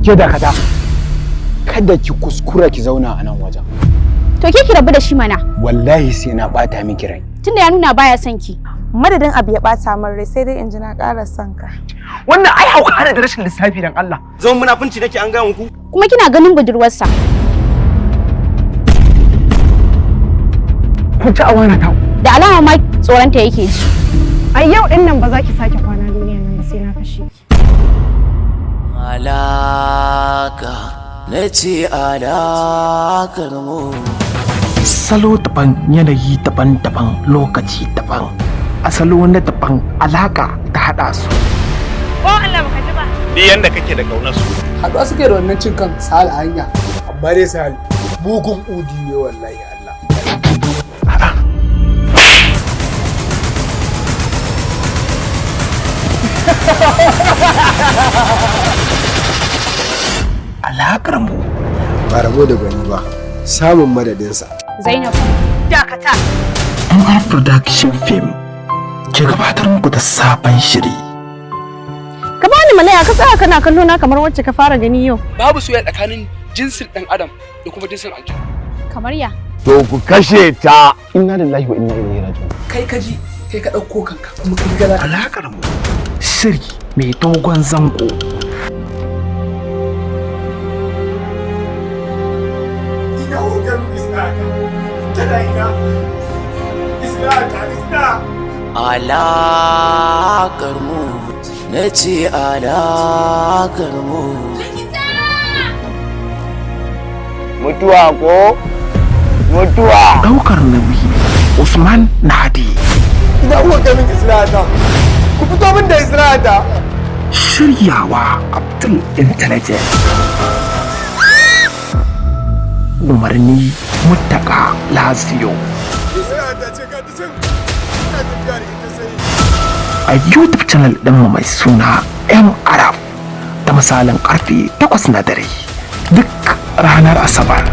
Ke dakata. Kada ki kuskura ki zauna a nan wajen. To ke ki rabu da shi mana. Wallahi sai na bata miki rai. Tunda ya nuna baya son ki. Madadin abu ya bata min rai sai dai in ji na ƙara son ka. Wannan ai hauka da rashin lissafi dan Allah. Zaman munafunci nake an ga muku. Kuma kina ganin budurwarsa. Ku ci amana ta. Da alama ma tsoronta yake ji. A yau din nan ba za ki sake kwana duniyar nan ba sai na kashe ki. Alaqa na ce alaƙarmu. Salo daban, yanayi daban-daban, lokaci daban, asalo na daban, alaka ta haɗa su. Ko Allah baka ji ba. Ni yanda kake da kaunar su. Haɗuwa suke da wannan cin kan Sahal hanya. Amma dai Sahal mugun udi ne wallahi Allah. Alaƙarmu. Ba rabo da gani ba, samun madadinsa. Zainab. Dakata. MR Production Film ke gabatar muku da sabon shiri. Ka bani malaya ka tsaya kana kallo na kamar wacce ka fara gani yau. Babu soyayya tsakanin jinsin dan adam da kuma jinsin aljanna. Kamar ya. To ku kashe ta. Inna lillahi wa inna ilaihi raji'un. Kai kaji kai ka dauko kanka kuma kai ga Alaƙarmu shiri mai dogon zango. Ina hogar Islata. Tana ina. Islata. Alaƙarmu na ce alaƙarmu. Mutuwa ko? Mutuwa. Ɗaukar nauyi Usman Nadi. Ina hogar Islata. Ku fito min da Islata. Shiryawa Abdul Intelligent. Umarni Muttaka Laziyo. Islata ce ka tsin. Ina tafiya da ita sai. A YouTube channel ɗinmu mai suna M Arab da misalin ƙarfe 8 na dare duk ranar Asabar.